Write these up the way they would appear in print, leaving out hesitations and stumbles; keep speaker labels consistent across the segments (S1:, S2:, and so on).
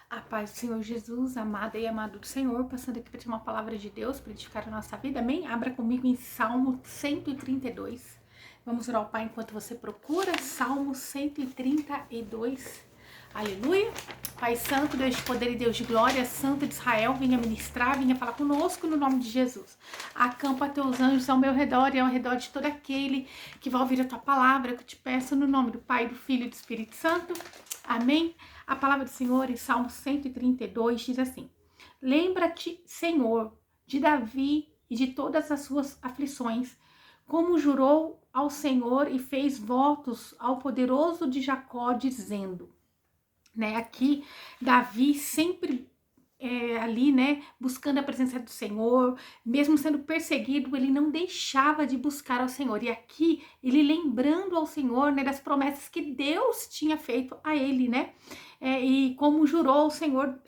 S1: A paz do Senhor Jesus, amada e amado do Senhor, passando aqui para te uma palavra de Deus para edificar a nossa vida, amém? Abra comigo em Salmo 132. Vamos orar ao Pai enquanto você procura. Salmo 132. Aleluia. Pai Santo, Deus de poder e Deus de glória, Santo de Israel, venha ministrar, venha falar conosco no nome de Jesus. Acampa teus anjos ao meu redor e ao redor de todo aquele que vai ouvir a tua palavra, que eu te peço no nome do Pai, do Filho e do Espírito Santo. Amém? A palavra do Senhor em Salmo 132 diz assim: Lembra-te, Senhor, de Davi e de todas as suas aflições, como jurou ao Senhor e fez votos ao poderoso de Jacó, dizendo, né? Aqui, Davi sempre ali, né, buscando a presença do Senhor, mesmo sendo perseguido, ele não deixava de buscar ao Senhor. E aqui, ele lembrando ao Senhor, né, das promessas que Deus tinha feito a ele, né, e como jurou ao Senhor,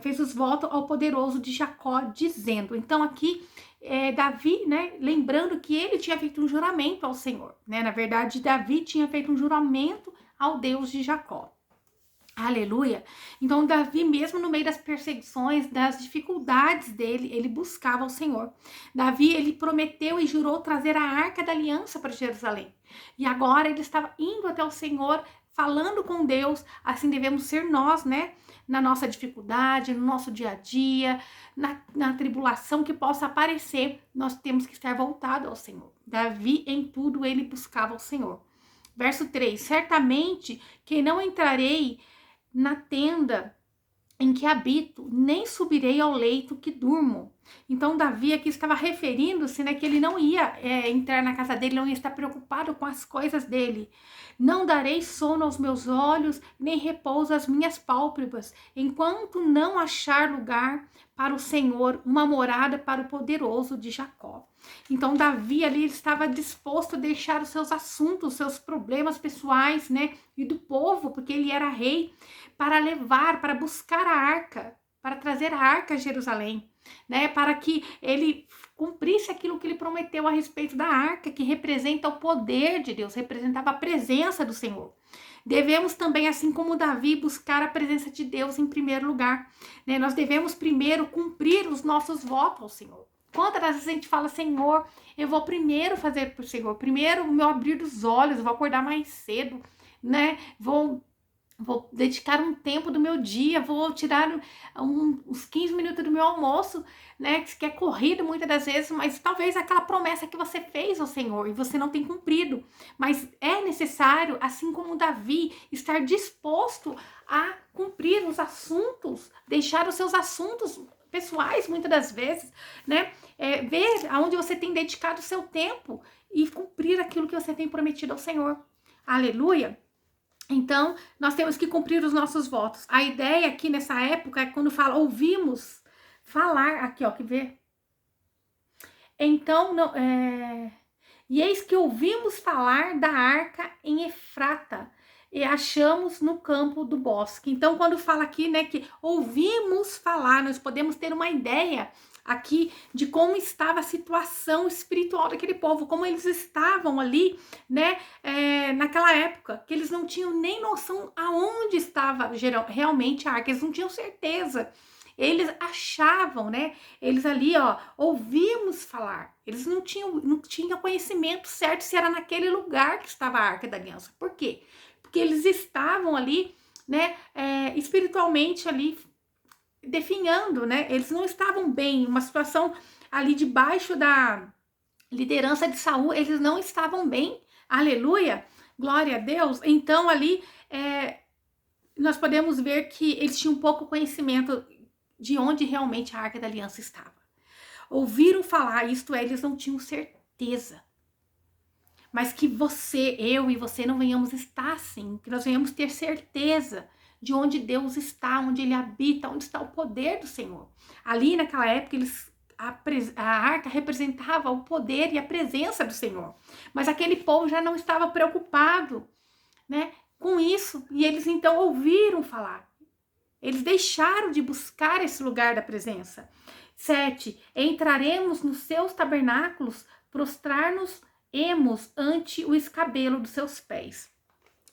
S1: fez os votos ao poderoso de Jacó, dizendo. Então aqui, Davi, né, lembrando que ele tinha feito um juramento ao Senhor, né, na verdade, Davi tinha feito um juramento ao Deus de Jacó. Aleluia. Então Davi, mesmo no meio das perseguições, das dificuldades dele, ele buscava o Senhor. Davi, ele prometeu e jurou trazer a Arca da Aliança para Jerusalém. E agora ele estava indo até o Senhor, falando com Deus. Assim devemos ser nós, né? Na nossa dificuldade, no nosso dia a dia, na tribulação que possa aparecer, nós temos que estar voltados ao Senhor. Davi, em tudo, ele buscava o Senhor. Verso 3: Certamente que não entrarei na tenda em que habito, nem subirei ao leito que durmo. Então Davi aqui estava referindo-se, né, que ele não ia entrar na casa dele, não ia estar preocupado com as coisas dele. Não darei sono aos meus olhos, nem repouso às minhas pálpebras, enquanto não achar lugar para o Senhor, uma morada para o poderoso de Jacó. Então Davi ali estava disposto a deixar os seus assuntos, seus problemas pessoais, né, e do povo, porque ele era rei, para levar, para buscar a arca, para trazer a arca a Jerusalém, né, para que ele cumprisse aquilo que ele prometeu a respeito da arca, que representa o poder de Deus, representava a presença do Senhor. Devemos também, assim como Davi, buscar a presença de Deus em primeiro lugar, né? Nós devemos primeiro cumprir os nossos votos ao Senhor. Quantas vezes a gente fala, Senhor, eu vou primeiro fazer para o Senhor, primeiro o meu abrir dos olhos, vou acordar mais cedo, né? Vou dedicar um tempo do meu dia, vou tirar uns 15 minutos do meu almoço, né, que é corrido muitas das vezes, mas talvez aquela promessa que você fez ao Senhor e você não tem cumprido, mas é necessário, assim como Davi, estar disposto a cumprir os assuntos, deixar os seus assuntos pessoais muitas das vezes, né, ver aonde você tem dedicado o seu tempo e cumprir aquilo que você tem prometido ao Senhor. Aleluia! Então, nós temos que cumprir os nossos votos. A ideia aqui nessa época é quando ouvimos falar, aqui ó, quer ver? Então, e eis que ouvimos falar da arca em Efrata e achamos no campo do bosque. Então, quando fala aqui, né, que ouvimos falar, nós podemos ter uma ideia aqui de como estava a situação espiritual daquele povo, como eles estavam ali, né, naquela época, que eles não tinham nem noção aonde estava realmente a arca, eles não tinham certeza. Eles achavam, né? Eles ali, ó, ouvimos falar. Eles não tinham conhecimento certo se era naquele lugar que estava a Arca da Aliança. Por quê? Porque eles estavam ali, né, espiritualmente ali definhando, né? Eles não estavam bem, uma situação ali debaixo da liderança de Saul, eles não estavam bem. Aleluia, glória a Deus. Então ali nós podemos ver que eles tinham pouco conhecimento de onde realmente a Arca da Aliança estava. Ouviram falar, isto é, eles não tinham certeza. Mas que eu e você não venhamos estar assim, que nós venhamos ter certeza de onde Deus está, onde Ele habita, onde está o poder do Senhor. Ali naquela época, a arca representava o poder e a presença do Senhor. Mas aquele povo já não estava preocupado, né, com isso. E eles então ouviram falar. Eles deixaram de buscar esse lugar da presença. 7. Entraremos nos seus tabernáculos, prostrar-nos-emos ante o escabelo dos seus pés.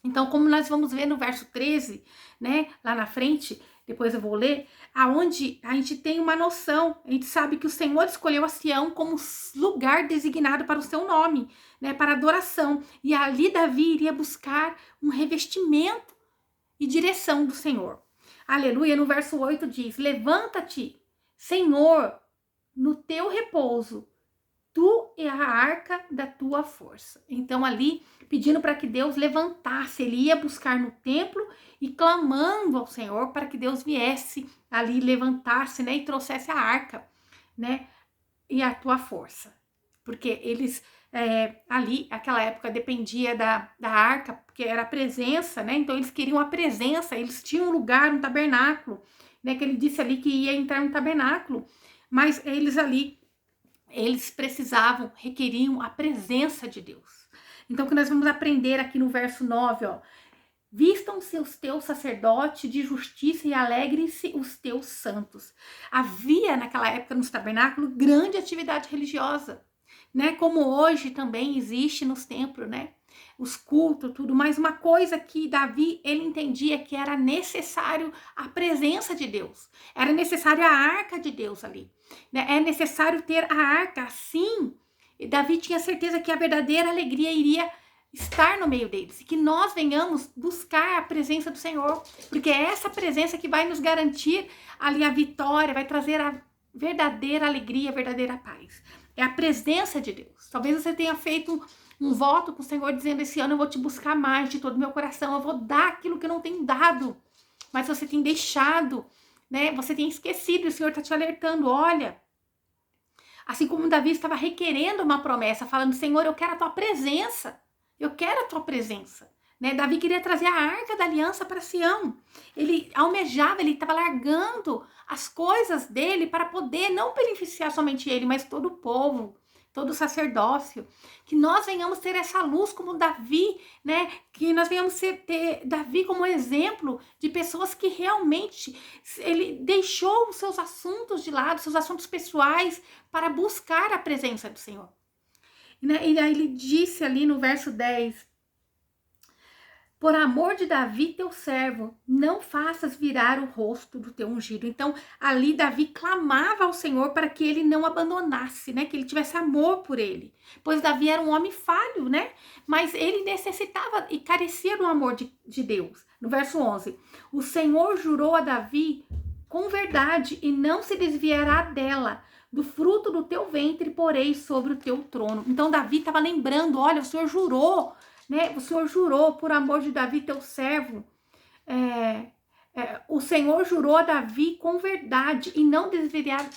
S1: Então, como nós vamos ver no verso 13, né, lá na frente, depois eu vou ler, aonde a gente tem uma noção, a gente sabe que o Senhor escolheu a Sião como lugar designado para o seu nome, né, para adoração, e ali Davi iria buscar um revestimento e direção do Senhor. Aleluia, no verso 8 diz, levanta-te, Senhor, no teu repouso, tu é a arca da tua força. Então ali, pedindo para que Deus levantasse, ele ia buscar no templo e clamando ao Senhor para que Deus viesse ali, levantasse, né, e trouxesse a arca, né, e a tua força. Porque eles, ali, aquela época, dependia da arca, porque era a presença, né, então eles queriam a presença, eles tinham um lugar, um tabernáculo, né, que ele disse ali que ia entrar no tabernáculo, mas eles ali, eles precisavam, requeriam a presença de Deus. Então, o que nós vamos aprender aqui no verso 9, ó. Vistam-se os teus sacerdotes de justiça e alegrem-se os teus santos. Havia, naquela época, nos tabernáculos, grande atividade religiosa, né? Como hoje também existe nos templos, né? Os cultos, tudo. Mas uma coisa que Davi, ele entendia que era necessário a presença de Deus. Era necessário a arca de Deus ali. Né? É necessário ter a arca, assim. E Davi tinha certeza que a verdadeira alegria iria estar no meio deles. E que nós venhamos buscar a presença do Senhor. Porque é essa presença que vai nos garantir ali a vitória, vai trazer a verdadeira alegria, a verdadeira paz. É a presença de Deus. Talvez você tenha feito um voto com o Senhor dizendo, esse ano eu vou te buscar mais de todo o meu coração, eu vou dar aquilo que eu não tenho dado. Mas você tem deixado, né? Você tem esquecido, e o Senhor está te alertando, olha. Assim como Davi estava requerendo uma promessa, falando, Senhor, eu quero a tua presença. Eu quero a tua presença. Né? Davi queria trazer a arca da aliança para Sião. Ele almejava, ele estava largando as coisas dele para poder não beneficiar somente ele, mas todo o povo, todo o sacerdócio. Que nós venhamos ter essa luz como Davi, né? Que nós venhamos ter Davi como exemplo de pessoas que realmente ele deixou os seus assuntos de lado, seus assuntos pessoais, para buscar a presença do Senhor. E aí ele disse ali no verso 10, por amor de Davi, teu servo, não faças virar o rosto do teu ungido. Então, ali Davi clamava ao Senhor para que ele não abandonasse, né? Que ele tivesse amor por ele. Pois Davi era um homem falho, né? Mas ele necessitava e carecia do amor de Deus. No verso 11, o Senhor jurou a Davi com verdade e não se desviará dela. Do fruto do teu ventre porei sobre o teu trono. Então, Davi estava lembrando, olha, o Senhor jurou, né? O Senhor jurou por amor de Davi, teu servo. O Senhor jurou a Davi com verdade e não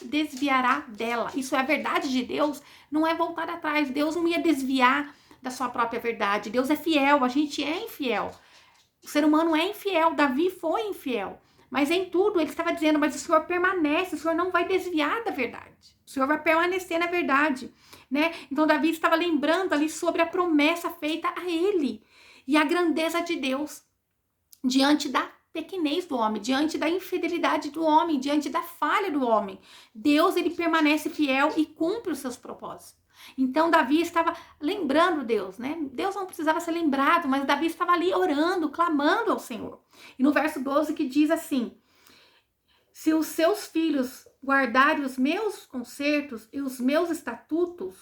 S1: desviará dela. Isso é a verdade de Deus, não é voltar atrás. Deus não ia desviar da sua própria verdade. Deus é fiel, a gente é infiel. O ser humano é infiel, Davi foi infiel. Mas em tudo ele estava dizendo, mas o Senhor permanece, o Senhor não vai desviar da verdade. O Senhor vai permanecer na verdade, né? Então Davi estava lembrando ali sobre a promessa feita a ele e a grandeza de Deus diante da pequenez do homem, diante da infidelidade do homem, diante da falha do homem. Deus, ele permanece fiel e cumpre os seus propósitos. Então Davi estava lembrando Deus, né? Deus não precisava ser lembrado, mas Davi estava ali orando, clamando ao Senhor. E no verso 12 que diz assim, se os seus filhos guardarem os meus concertos e os meus estatutos,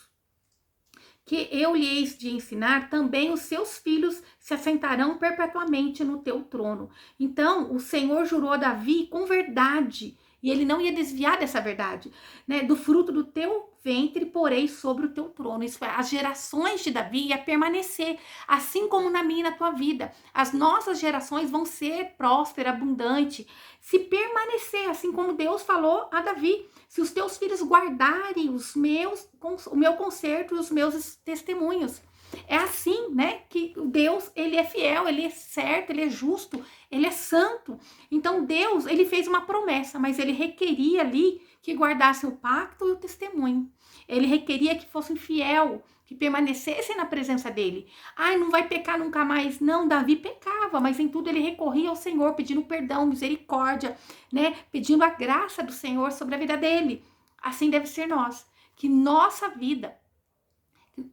S1: que eu lhe hei de ensinar, também os seus filhos se assentarão perpetuamente no teu trono. Então, o Senhor jurou a Davi com verdade, e ele não ia desviar dessa verdade, né? Do fruto do teu ventre porei sobre o teu trono. Isso é, as gerações de Davi ia permanecer, assim como na minha e na tua vida. As nossas gerações vão ser prósperas, abundantes, se permanecer, assim como Deus falou a Davi. Se os teus filhos guardarem o meu concerto e os meus testemunhos. É assim, né, que Deus, ele é fiel, ele é certo, ele é justo, ele é santo. Então Deus, ele fez uma promessa, mas ele requeria ali que guardassem o pacto e o testemunho. Ele requeria que fossem fiel, que permanecessem na presença dele. Ai, não vai pecar nunca mais. Não, Davi pecava, mas em tudo ele recorria ao Senhor, pedindo perdão, misericórdia, né, pedindo a graça do Senhor sobre a vida dele. Assim deve ser nós, que nossa vida.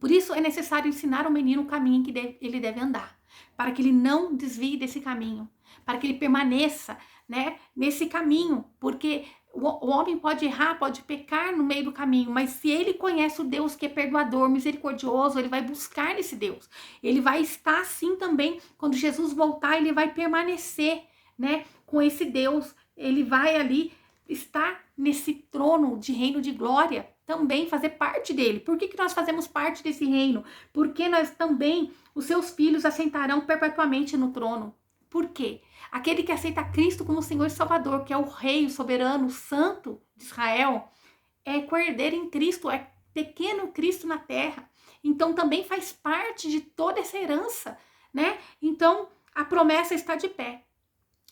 S1: Por isso é necessário ensinar ao menino o caminho que ele deve andar. para que ele não desvie desse caminho, para que ele permaneça, né, nesse caminho, porque o homem pode errar, pode pecar no meio do caminho, mas se ele conhece o Deus que é perdoador, misericordioso, ele vai buscar nesse Deus. Ele vai estar assim também, quando Jesus voltar, ele vai permanecer, né, com esse Deus. Ele vai ali estar nesse trono de reino de glória, também fazer parte dele. Por que nós fazemos parte desse reino? Porque nós também, os seus filhos, assentarão perpetuamente no trono. Por quê? Aquele que aceita Cristo como Senhor e Salvador, que é o Rei, o soberano, o Santo de Israel, é co-herdeiro em Cristo, é pequeno Cristo na terra. Então também faz parte de toda essa herança, né? Então a promessa está de pé,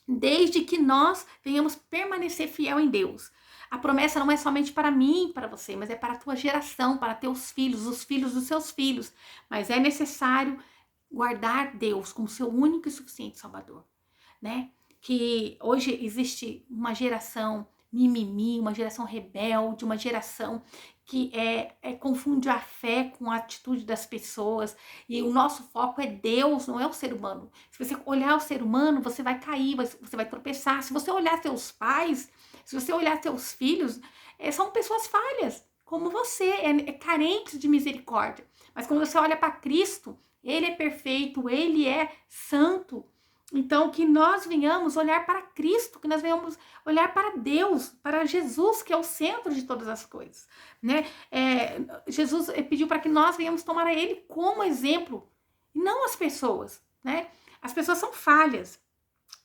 S1: desde que nós venhamos permanecer fiel em Deus. A promessa não é somente para mim e para você, mas é para a tua geração, para teus filhos, os filhos dos seus filhos. Mas é necessário guardar Deus como seu único e suficiente Salvador, né? Que hoje existe uma geração mimimi, uma geração rebelde, uma geração que confunde a fé com a atitude das pessoas, e o nosso foco é Deus, não é o ser humano. Se você olhar o ser humano, você vai cair, você vai tropeçar. Se você olhar seus pais, se você olhar seus filhos, são pessoas falhas, como você, carentes de misericórdia. Mas quando você olha para Cristo, ele é perfeito, ele é santo. Então, que nós venhamos olhar para Cristo, que nós venhamos olhar para Deus, para Jesus, que é o centro de todas as coisas, né? Jesus pediu para que nós venhamos tomar a Ele como exemplo, e não as pessoas, né? As pessoas são falhas,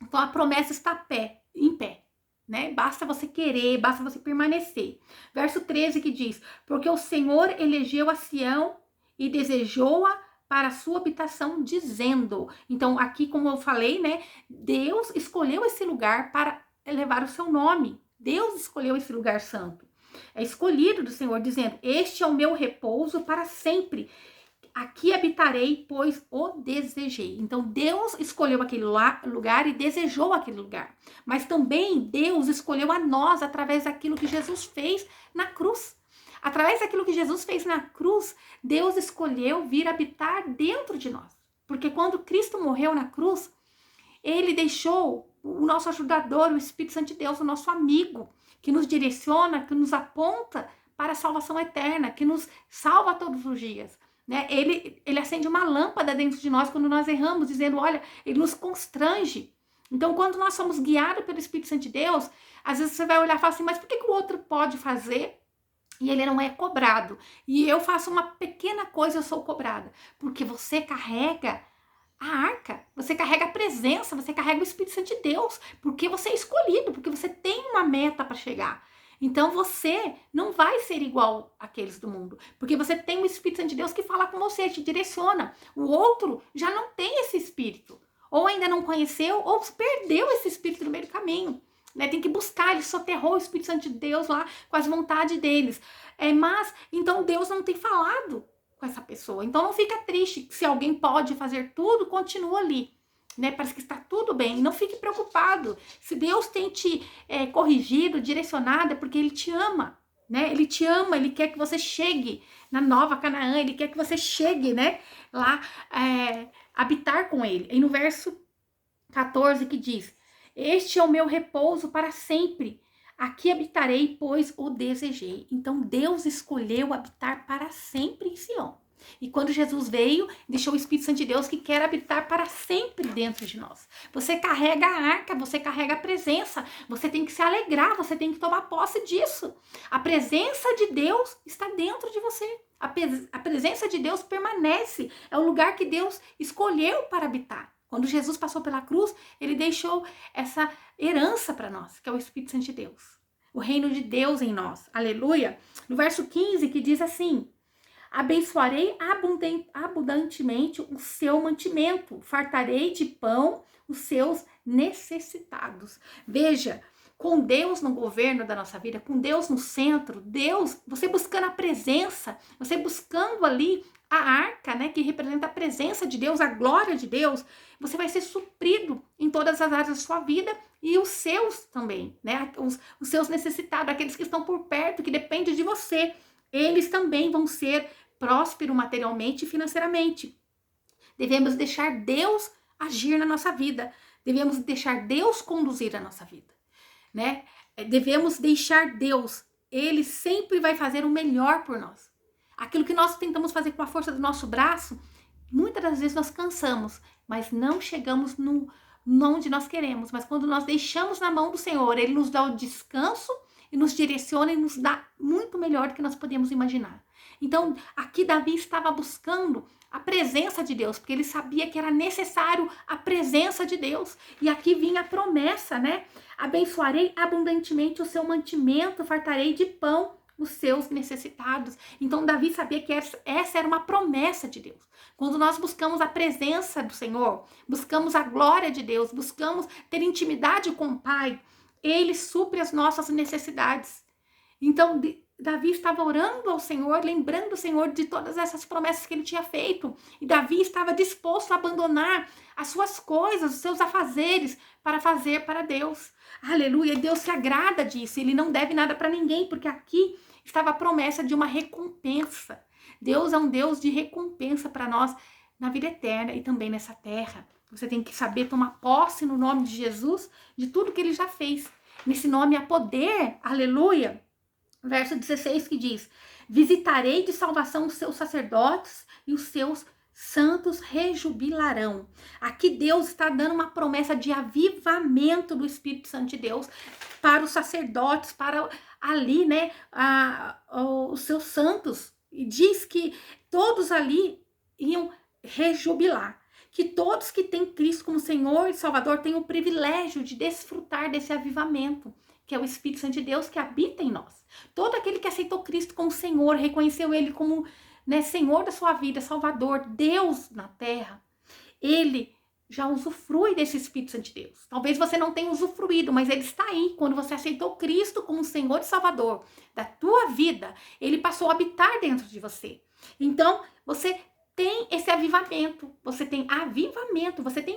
S1: então a promessa está em pé, né? Basta você querer, basta você permanecer. Verso 13 que diz, porque o Senhor elegeu a Sião e desejou-a para a sua habitação, dizendo. Então, aqui, como eu falei, né? Deus escolheu esse lugar para elevar o seu nome. Deus escolheu esse lugar santo. É escolhido do Senhor, dizendo, este é o meu repouso para sempre. Aqui habitarei, pois o desejei. Então, Deus escolheu aquele lugar e desejou aquele lugar. Mas também Deus escolheu a nós através daquilo que Jesus fez na cruz. Através daquilo que Jesus fez na cruz, Deus escolheu vir habitar dentro de nós. Porque quando Cristo morreu na cruz, ele deixou o nosso ajudador, o Espírito Santo de Deus, o nosso amigo, que nos direciona, que nos aponta para a salvação eterna, que nos salva todos os dias. Né? Ele acende uma lâmpada dentro de nós quando nós erramos, dizendo, olha, ele nos constrange. Então, quando nós somos guiados pelo Espírito Santo de Deus, às vezes você vai olhar e falar assim, mas por que o outro pode fazer e ele não é cobrado? E eu faço uma pequena coisa, eu sou cobrada. Porque você carrega a arca, você carrega a presença, você carrega o Espírito Santo de Deus, porque você é escolhido, porque você tem uma meta para chegar. Então você não vai ser igual àqueles do mundo, porque você tem o Espírito Santo de Deus que fala com você, te direciona. O outro já não tem esse Espírito, ou ainda não conheceu, ou perdeu esse Espírito no meio do caminho. Né? Tem que buscar, ele soterrou o Espírito Santo de Deus lá com as vontades deles. Mas, então Deus não tem falado com essa pessoa. Então não fica triste, se alguém pode fazer tudo, continua ali. Né? Parece que está tudo bem, não fique preocupado. Se Deus tem te corrigido, direcionado, é porque Ele te ama, né? Ele te ama, Ele quer que você chegue na Nova Canaã, Ele quer que você chegue, né? Lá, habitar com Ele. E no verso 14 que diz, este é o meu repouso para sempre, aqui habitarei, pois o desejei. Então Deus escolheu habitar para sempre em Sião. E quando Jesus veio, deixou o Espírito Santo de Deus que quer habitar para sempre dentro de nós. Você carrega a arca, você carrega a presença, você tem que se alegrar, você tem que tomar posse disso. A presença de Deus está dentro de você. A presença de Deus permanece, é o lugar que Deus escolheu para habitar. Quando Jesus passou pela cruz, ele deixou essa herança para nós, que é o Espírito Santo de Deus. O reino de Deus em nós. Aleluia. No verso 15 que diz assim, abençoarei abundantemente o seu mantimento, fartarei de pão os seus necessitados. Veja, com Deus no governo da nossa vida, com Deus no centro, Deus, você buscando a presença, você buscando ali a arca, né, que representa a presença de Deus, a glória de Deus, você vai ser suprido em todas as áreas da sua vida e os seus também, né, os seus necessitados, aqueles que estão por perto, que dependem de você. Eles também vão ser prósperos materialmente e financeiramente. Devemos deixar Deus agir na nossa vida. Devemos deixar Deus conduzir a nossa vida, né? Devemos deixar Deus. Ele sempre vai fazer o melhor por nós. Aquilo que nós tentamos fazer com a força do nosso braço, muitas das vezes nós cansamos, mas não chegamos no onde nós queremos. Mas quando nós deixamos na mão do Senhor, Ele nos dá o descanso e nos direciona e nos dá muito melhor do que nós podemos imaginar. Então, aqui Davi estava buscando a presença de Deus, porque ele sabia que era necessário a presença de Deus. E aqui vinha a promessa, né? Abençoarei abundantemente o seu mantimento, fartarei de pão os seus necessitados. Então, Davi sabia que essa era uma promessa de Deus. Quando nós buscamos a presença do Senhor, buscamos a glória de Deus, buscamos ter intimidade com o Pai, Ele supre as nossas necessidades. Então, Davi estava orando ao Senhor, lembrando o Senhor de todas essas promessas que ele tinha feito. E Davi estava disposto a abandonar as suas coisas, os seus afazeres, para fazer para Deus. Aleluia, Deus se agrada disso, Ele não deve nada para ninguém, porque aqui estava a promessa de uma recompensa. Deus é um Deus de recompensa para nós na vida eterna e também nessa terra. Você tem que saber tomar posse no nome de Jesus de tudo que Ele já fez. Nesse nome há poder, aleluia. Verso 16 que diz: visitarei de salvação os seus sacerdotes e os seus santos rejubilarão. Aqui Deus está dando uma promessa de avivamento do Espírito Santo de Deus para os sacerdotes, para ali, né, os seus santos. E diz que todos ali iam rejubilar. Que todos que têm Cristo como Senhor e Salvador têm o privilégio de desfrutar desse avivamento, que é o Espírito Santo de Deus que habita em nós. Todo aquele que aceitou Cristo como Senhor, reconheceu Ele como, né, Senhor da sua vida, Salvador, Deus na terra, Ele já usufrui desse Espírito Santo de Deus. Talvez você não tenha usufruído, mas Ele está aí. Quando você aceitou Cristo como Senhor e Salvador da tua vida, Ele passou a habitar dentro de você. Então, você tem esse avivamento, você tem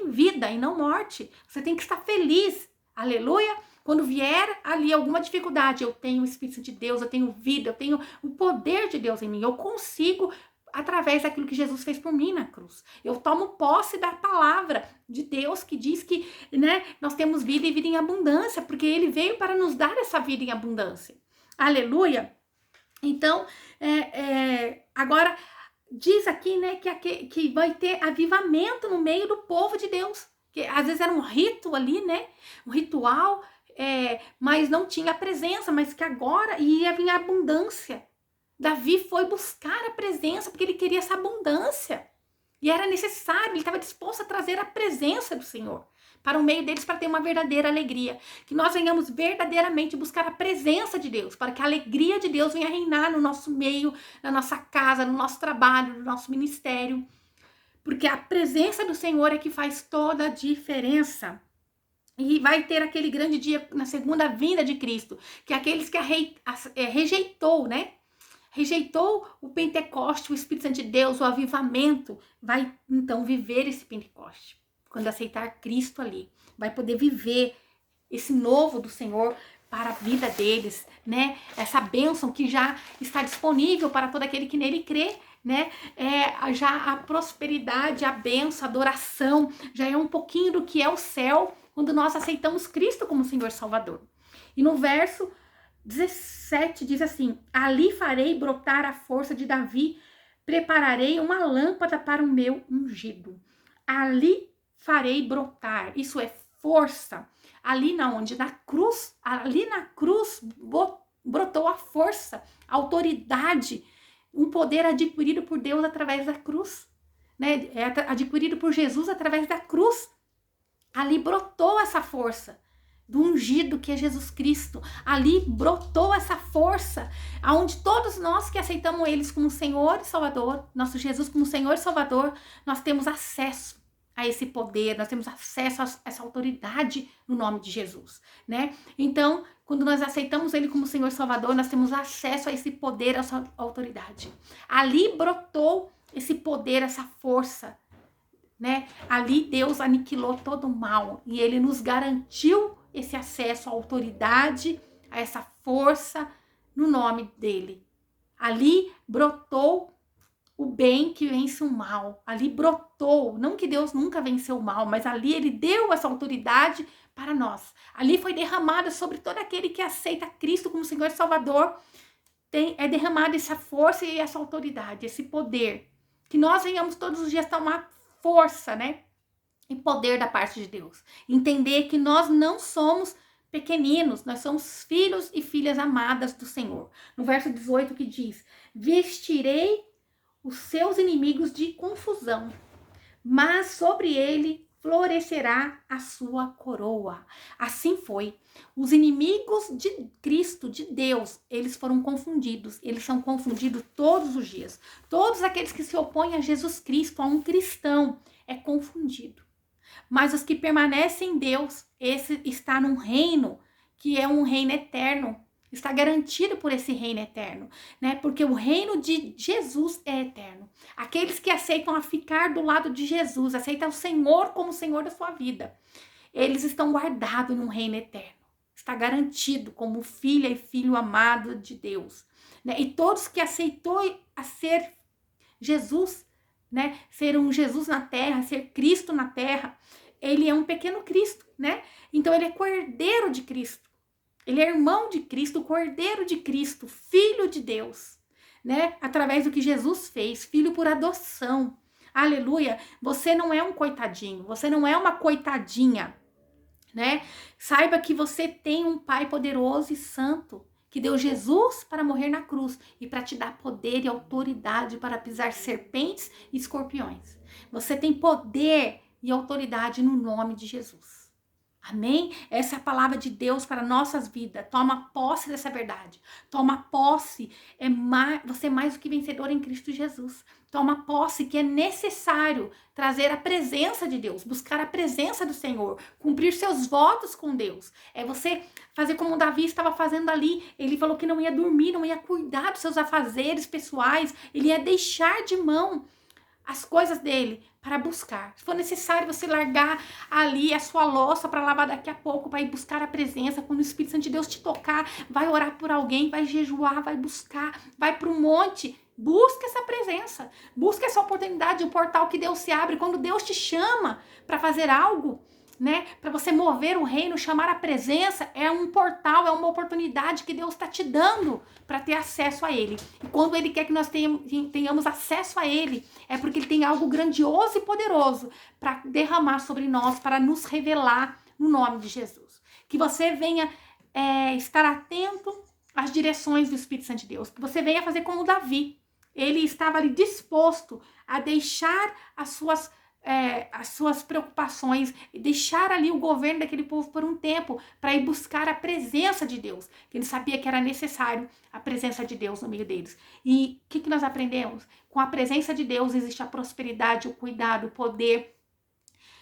S1: vida e não morte. Você tem que estar feliz, aleluia. Quando vier ali alguma dificuldade, eu tenho o Espírito de Deus, eu tenho vida, eu tenho o poder de Deus em mim. Eu consigo, através daquilo que Jesus fez por mim na cruz. Eu tomo posse da palavra de Deus que diz que, né, nós temos vida e vida em abundância, porque Ele veio para nos dar essa vida em abundância. Aleluia! Então, agora, diz aqui, né, que vai ter avivamento no meio do povo de Deus. Que às vezes era um rito ali, né, um ritual, mas não tinha a presença, mas que agora ia vir a abundância. Davi foi buscar a presença porque ele queria essa abundância. E era necessário, ele estava disposto a trazer a presença do Senhor para o meio deles, para ter uma verdadeira alegria. Que nós venhamos verdadeiramente buscar a presença de Deus, para que a alegria de Deus venha reinar no nosso meio, na nossa casa, no nosso trabalho, no nosso ministério. Porque a presença do Senhor é que faz toda a diferença. E vai ter aquele grande dia na segunda vinda de Cristo, que aqueles que rejeitou, né? Rejeitou o Pentecoste, o Espírito Santo de Deus, o avivamento, vai então viver esse Pentecoste. Quando aceitar Cristo ali, vai poder viver esse novo do Senhor para a vida deles, né? Essa bênção que já está disponível para todo aquele que nele crê, né? Já a prosperidade, a bênção, a adoração, já é um pouquinho do que é o céu quando nós aceitamos Cristo como Senhor e Salvador. E no verso 17 diz assim: ali farei brotar a força de Davi, prepararei uma lâmpada para o meu ungido. Ali farei brotar, isso é força. Ali na cruz brotou a força, a autoridade, um poder adquirido por Deus através da cruz, né? Adquirido por Jesus através da cruz. Ali brotou essa força do ungido que é Jesus Cristo. Ali brotou essa força, aonde todos nós que aceitamos eles como Senhor e Salvador, nosso Jesus como Senhor e Salvador, nós temos acesso a esse poder, nós temos acesso a essa autoridade no nome de Jesus, né? Então, quando nós aceitamos Ele como Senhor e Salvador, nós temos acesso a esse poder, a essa autoridade. Ali brotou esse poder, essa força, né? Ali Deus aniquilou todo o mal e Ele nos garantiu esse acesso à autoridade, a essa força no nome dEle. Ali brotou o bem que vence o mal. Ali brotou, não que Deus nunca venceu o mal, mas ali ele deu essa autoridade para nós. Ali foi derramada sobre todo aquele que aceita Cristo como Senhor e Salvador. É derramada essa força e essa autoridade, esse poder. Que nós venhamos todos os dias tomar força, né? E poder da parte de Deus. Entender que nós não somos pequeninos, nós somos filhos e filhas amadas do Senhor. No verso 18 que diz: vestirei os seus inimigos de confusão, mas sobre ele florescerá a sua coroa. Assim foi. Os inimigos de Cristo, de Deus, eles foram confundidos. Eles são confundidos todos os dias. Todos aqueles que se opõem a Jesus Cristo, a um cristão, é confundido. Mas os que permanecem em Deus, esse está num reino que é um reino eterno. Está garantido por esse reino eterno, né? Porque o reino de Jesus é eterno. Aqueles que aceitam a ficar do lado de Jesus, aceitam o Senhor como Senhor da sua vida, eles estão guardados num reino eterno. Está garantido como filha e filho amado de Deus, né? E todos que aceitou a ser Jesus, né? Ser um Jesus na terra, ser Cristo na terra, ele é um pequeno Cristo, né? Então ele é cordeiro de Cristo. Ele é irmão de Cristo, cordeiro de Cristo, filho de Deus, né? Através do que Jesus fez, filho por adoção. Aleluia! Você não é um coitadinho, você não é uma coitadinha, né? Saiba que você tem um Pai poderoso e santo, que deu Jesus para morrer na cruz e para te dar poder e autoridade para pisar serpentes e escorpiões. Você tem poder e autoridade no nome de Jesus. Amém? Essa é a palavra de Deus para nossas vidas. Toma posse dessa verdade. Toma posse. Você é mais do que vencedor em Cristo Jesus. Toma posse que é necessário trazer a presença de Deus, buscar a presença do Senhor, cumprir seus votos com Deus. É você fazer como Davi estava fazendo ali. Ele falou que não ia dormir, não ia cuidar dos seus afazeres pessoais. Ele ia deixar de mão as coisas dele para buscar. Se for necessário você largar ali a sua louça para lavar daqui a pouco, para ir buscar a presença, quando o Espírito Santo de Deus te tocar, vai orar por alguém, vai jejuar, vai buscar, vai para um monte, busca essa presença, busca essa oportunidade, o portal que Deus se abre, quando Deus te chama para fazer algo, né, para você mover o reino, chamar a presença, é um portal, é uma oportunidade que Deus está te dando para ter acesso a Ele. E quando Ele quer que nós tenhamos acesso a Ele, é porque Ele tem algo grandioso e poderoso para derramar sobre nós, para nos revelar no nome de Jesus. Que você venha estar atento às direções do Espírito Santo de Deus, que você venha fazer como Davi. Ele estava ali disposto a deixar as suas preocupações e deixar ali o governo daquele povo por um tempo para ir buscar a presença de Deus, que ele sabia que era necessário a presença de Deus no meio deles. E o que nós aprendemos? Com a presença de Deus existe a prosperidade, o cuidado, o poder.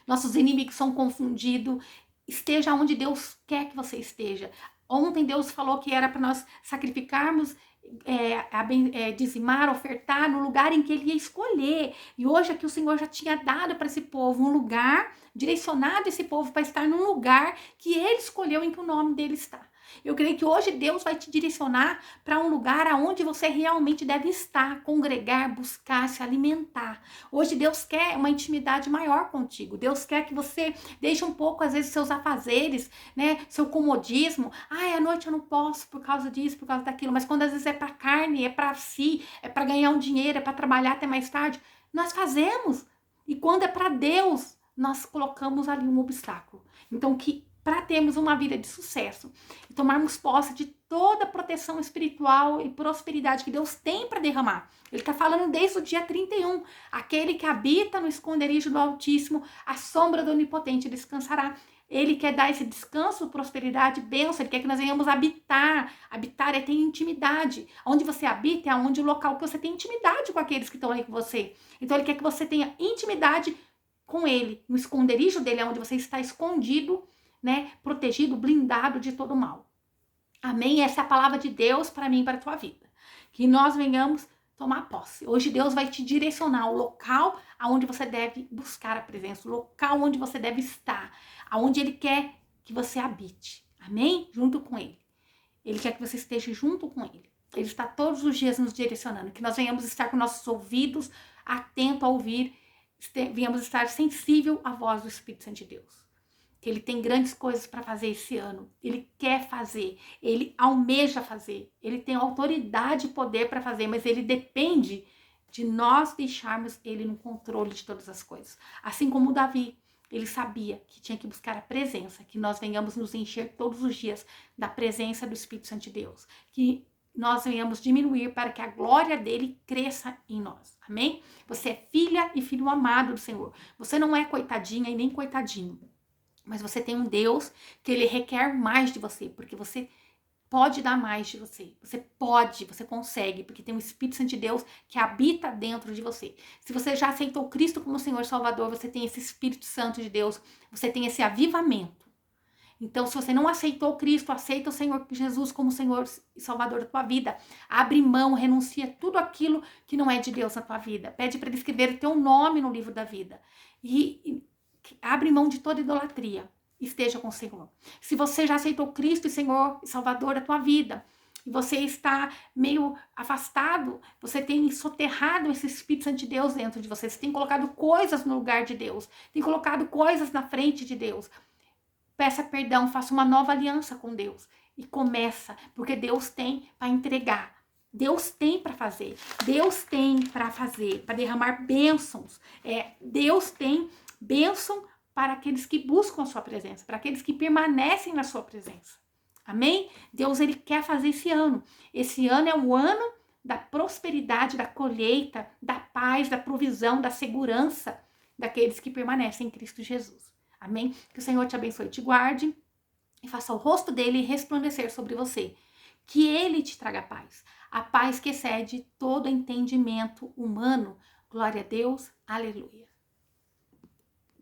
S1: Nossos inimigos são confundidos. Esteja onde Deus quer que você esteja. Ontem Deus falou que era para nós sacrificarmos, dizimar, ofertar no lugar em que Ele ia escolher. E hoje aqui o Senhor já tinha dado para esse povo um lugar, direcionado esse povo para estar num lugar que Ele escolheu, em que o nome dele está. Eu creio que hoje Deus vai te direcionar para um lugar aonde você realmente deve estar, congregar, buscar, se alimentar. Hoje Deus quer uma intimidade maior contigo. Deus quer que você deixe um pouco, às vezes, seus afazeres, né? Seu comodismo. Ai, à noite eu não posso por causa disso, por causa daquilo. Mas quando às vezes é para carne, é para si, é para ganhar um dinheiro, é para trabalhar até mais tarde, nós fazemos. E quando é para Deus, nós colocamos ali um obstáculo. Então, para termos uma vida de sucesso e tomarmos posse de toda a proteção espiritual e prosperidade que Deus tem para derramar. Ele está falando desde o dia 31. Aquele que habita no esconderijo do Altíssimo, a sombra do Onipotente descansará. Ele quer dar esse descanso, prosperidade, bênção. Ele quer que nós venhamos habitar. Habitar é ter intimidade. Onde você habita é onde o local que você tem intimidade com aqueles que estão aí com você. Então ele quer que você tenha intimidade com ele. No esconderijo dele é onde você está escondido, né, protegido, blindado de todo mal. Amém? Essa é a palavra de Deus para mim e para a tua vida. Que nós venhamos tomar posse. Hoje Deus vai te direcionar ao local aonde você deve buscar a presença, o local onde você deve estar, aonde Ele quer que você habite. Amém? Junto com Ele. Ele quer que você esteja junto com Ele. Ele está todos os dias nos direcionando, que nós venhamos estar com nossos ouvidos atentos a ouvir, venhamos estar sensível à voz do Espírito Santo de Deus. Que ele tem grandes coisas para fazer esse ano, ele quer fazer, ele almeja fazer, ele tem autoridade e poder para fazer, mas ele depende de nós deixarmos ele no controle de todas as coisas. Assim como Davi, ele sabia que tinha que buscar a presença, que nós venhamos nos encher todos os dias da presença do Espírito Santo de Deus, que nós venhamos diminuir para que a glória dele cresça em nós, amém? Você é filha e filho amado do Senhor, você não é coitadinha e nem coitadinho, mas você tem um Deus que ele requer mais de você, porque você pode dar mais de você. Você pode, você consegue, porque tem o Espírito Santo de Deus que habita dentro de você. Se você já aceitou Cristo como Senhor e Salvador, você tem esse Espírito Santo de Deus, você tem esse avivamento. Então, se você não aceitou Cristo, aceita o Senhor Jesus como Senhor e Salvador da tua vida. Abre mão, renuncia tudo aquilo que não é de Deus na tua vida. Pede para ele escrever o teu nome no livro da vida. E abre mão de toda idolatria. Esteja com o Senhor. Se você já aceitou Cristo e Senhor e Salvador da tua vida, e você está meio afastado, você tem soterrado esse Espírito Santo de Deus dentro de você, você tem colocado coisas no lugar de Deus, tem colocado coisas na frente de Deus. Peça perdão, faça uma nova aliança com Deus e começa, porque Deus tem para entregar. Deus tem para fazer. Deus tem para fazer, para derramar bênçãos. Deus tem bênção para aqueles que buscam a sua presença, para aqueles que permanecem na sua presença. Amém? Deus, ele quer fazer esse ano. Esse ano é o ano da prosperidade, da colheita, da paz, da provisão, da segurança daqueles que permanecem em Cristo Jesus. Amém? Que o Senhor te abençoe e te guarde e faça o rosto dele resplandecer sobre você. Que ele te traga paz. A paz que excede todo entendimento humano. Glória a Deus. Aleluia.